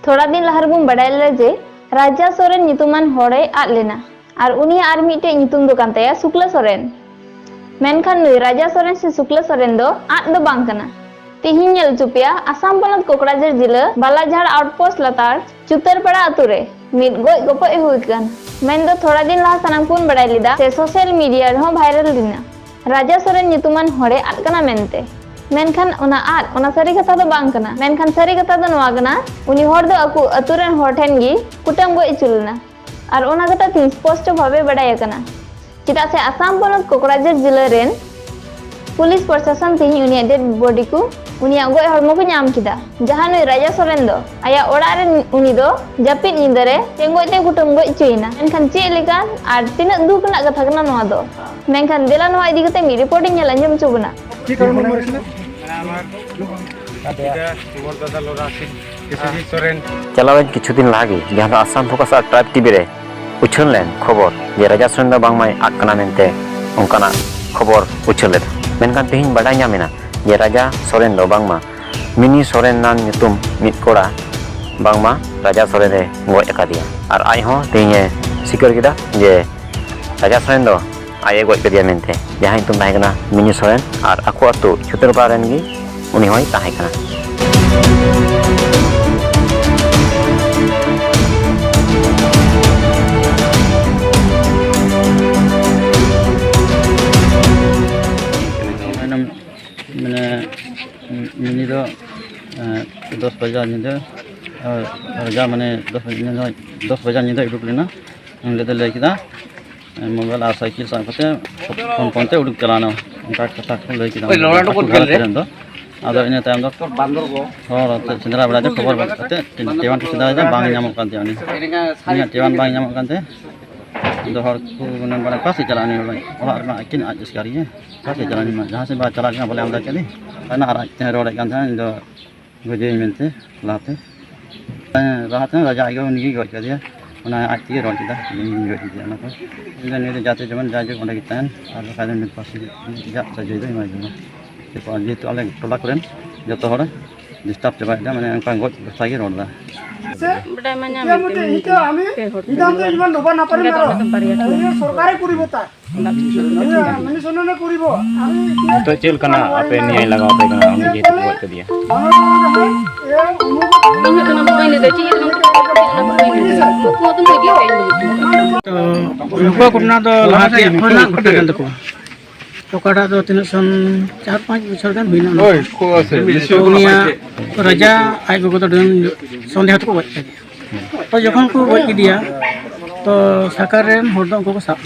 थोड़ा दिन लहर बुन बड़ाय जे राजा सोरेन नितुमान होड़े आद लेना और उनी आर मिटे नितुम दो कांतेया शुक्ला सोरेन मेनखान नुई राजा सोरेन से शुक्ला सोरेन दो आद दो बांग कना तिहिन नेल चुपिया आसाम पनत कोकराझार जिला बालाझाड़ आउटपोस्ट लतार चुतरपाड़ा अतुरे मिट गोय गोपय हुइकन मेन दो थोड़ा दिन लहा सनाम पुन बड़ाय लिदा से सोशल मीडिया रहो वायरल दिना राजा सोरेन नितुमान होड़े आद कना मेनते मेनखान उना आद उना सारी कथा दो बांग कना मेनखान सारी कथा दो नवा कना उनी होड़ दो अकु अतुरेन होड़ ठेन गी कुटम गोय चुलना और उना कथा तीन स्पष्ट भावे बड़ाय कना चिता से आसाम पनत कोकराझार जिला रेन पुलिस प्रशासन तीन उनी डेड बॉडी को उनी गोय हड़मो को नाम किदा जहां नुई राजा सोरेन दो आया ओड़ा रे उनी दो जापिद निंदरे तेंगोय ते कुटम गोय चुइना मेनखान चे लेका आर तिना दुख ना कथा कना नवा दो मेनखान देला नवा इदी कते मी रिपोर्टिंग नेल अंजम चुबना কি কারণে মরেছিল चलावें किछुदिन लागे जहां आसाम फोकस और ट्राइब टीवी रे उछल लेन खबर जे राजा सोरेन दा बांगमाय आकना मेनते उनकाना खबर उछल लेदा मेनखान तेहिन बाडाय नामेना जे राजा सोरेन दो बांगमा मिनी सोरेन नान नितुम मिट कोड़ा बांगमा राजा सोरेन रे गय एकादिया और आय हो तेहिन सिकर किदा जे राजा सोरेन दो आये गय कदिया मेनते जहां तुम ताहेकना मिनी सोरेन और आको अतु चुतरपाड़ा रेन गी उनी होय ताहेकना मैंने मिनी दो 10 बजे निंदा राजा मैंने 10 बजे निंदा उड़ुक लेना उनले दे लेकिदा मोबाइल और साइकिल साथ करते फोन फोन ते उड़ुक चलाना उनका कथा को लेकिदा ओए लोड़ा को खेल रे आदो इन टाइम दो बांदर को और चंद्रा बड़ा खबर बाते टेवान के चंद्रा जा बांग नाम कांते आनी इन टेवान बांग नाम कांते दो हर को नन बड़ा पास चलाने वाला और ना किन आज इसकारी है पास चलाने में जहां से बात चलाने बोले हम चले ना रात ते रोड कान था दो गजे मिलते लाते रात में राजा आगे उनकी गज कर दिया उन्हें आज के रोड किदा गज दिया ना को इधर जाते जमन जाजे ओंडे कितान और काजन में पास जा सजे दो माय जे तो जे तो अलग टोला करेन जतो हर डिस्टर्ब चबा दा माने अंका गज सागे रोड दा बड़ा माने আমি সিদ্ধান্ত ইমান নবা না পারি না সরকারে করিব তা মানে শুননে করিব আমি तो चेल कना आपे न्याय लगाओ पे कना हम जे गज कर दिया तो घटना तो लाते होना घटे गन तको ओकाटा तो तीन सन 4-5 बछर गन होइना ओय को আছে उनिया राजा आइ गगो तो संदेह तो गज तो जखन को गज दिया तो सरकार रेन हर दो को साब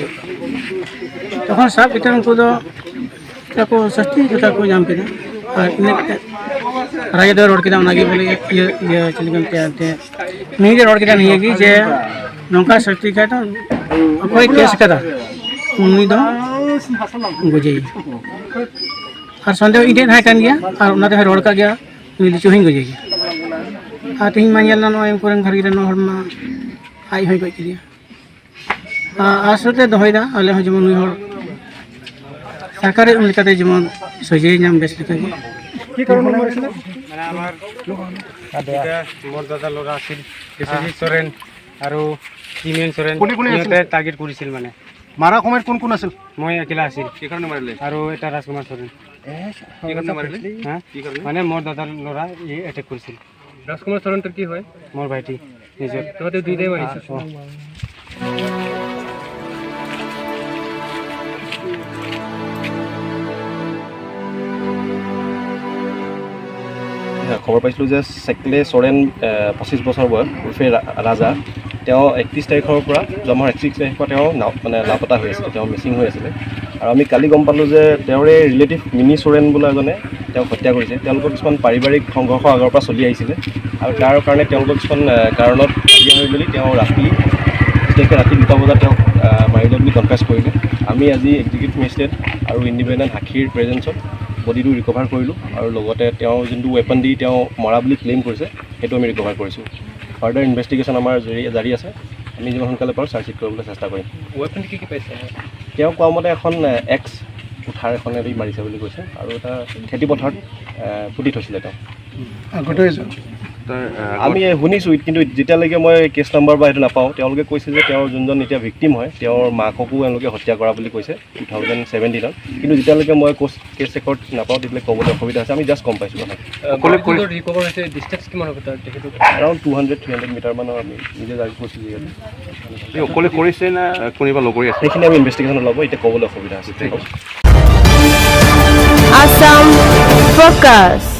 तखन साब इतन को दो ताको सस्ती जता को नाम केदा और इने राजा दो रोड केदा नागी बोले ये चलगन ते नहीं जे रोड केदा नहीं की जे नौका सस्ती का तो कोई केस कदा उनी दो गजे और संदेह इडेन है कान गया और उनाते रोड का गया मिली चोहिं गजे और तीन मानियल ना एम कोरन घर गिरे हरमा आई होय गय किया आसते दहयदा आले हो जमन हर सरकारे उनकाते जमन सजे नाम बेस लेका কি কারণে মরেছিল মানে আমার মোর দাদা লরা আছিল কেসি সোরেন আর কিমেন সোরেন ইতে টার্গেট কৰিছিল মানে মারা কমের কোন কোন আছিল মই একেলা আছিল কি কারণে মারিলে আৰু এটা রাজকুমার সোরেন কি কারণে মারিলে হ্যাঁ কি কারণে মানে মোর দাদার লরা ই অ্যাটাক কৰিছিল রাজকুমার সরন তোর কি হয় মোর ভাইটি নিজে তোতে দুইটাই মারিছিস খবৰ পাইছিলোঁ যে চেকলে সোৰেন 25 বছৰ বয়স উৰ্ফে ৰাজা তেওঁ 31 তাৰিখৰ পৰা জন্মৰ 31 তাৰিখৰ পৰা তেওঁ মানে লাপতা হৈ আছিল তেওঁ মিছিং হৈ আছিল আৰু আমি কালি গম পালোঁ যে তেওঁৰে ৰিলেটিভ মিনি সোৰেন বোলা এজনে তেওঁক হত্যা কৰিছে তেওঁলোকৰ কিছুমান পাৰিবাৰিক সংঘৰ্ষ আগৰ পৰা চলি আহিছিলে আৰু তাৰ কাৰণে তেওঁলোকৰ কিছুমান কাৰণত বিয়া হৈ মেলি তেওঁ ৰাতি ৰাতি 2টা বজাত তেওঁক মাৰিলে বুলি কনফেছ কৰিলে আমি আজি এক্সিকিউটিভ মেজিষ্ট্ৰেট আৰু ইণ্ডিপেণ্ডেণ্ট সাক্ষীৰ প্ৰেজেঞ্চত বডিটো ৰিকভাৰ কৰিলোঁ আৰু লগতে তেওঁ যোনটো ৱেপন দি তেওঁ মৰা বুলি ক্লেইম কৰিছে সেইটো আমি ৰিকভাৰ কৰিছোঁ ফাৰ্ডাৰ ইনভেষ্টিগেশ্যন আমাৰ জাৰি আছে আমি যিমান সোনকালে পাৰোঁ চাৰ্জশ্বিট কৰিবলৈ চেষ্টা কৰিম ৱেপন কি পাইছে তেওঁ কোৱা মতে এখন এক্স উঠাৰ এখনেদি মাৰিছে বুলি কৈছে আৰু এটা খেতিপথাৰত পুতি থৈছিলে তেওঁ আগতে আমি শুনিছোঁ, কিন্তু যেতিয়ালৈকে মই কেছ নাম্বাৰ বা সেইটো নাপাওঁ, তেওঁলোকে কৈছে যে তেওঁৰ যোনজন এতিয়া ভিক্টিম হয় তেওঁৰ মাককো এওঁলোকে হত্যা কৰা বুলি কৈছে 2017ত। কিন্তু যেতিয়ালৈকে মই কেছ ৰেকৰ্ড নাপাওঁ তেতিয়ালৈকে ক'বলৈ অসুবিধা আছে। আমি জাষ্ট গম পাইছোঁ কথা। এৰাউণ্ড 200-300 মিটাৰমানৰ আমি নিজে যাই গৈছোঁ যিহেতু। অকলে কৰিছে না কোনোবা লগৰী আছে? সেইখিনি আমি ইনভেষ্টিগেশ্যন ল'ব, এতিয়া ক'বলৈ অসুবিধা আছে। Assam Focus.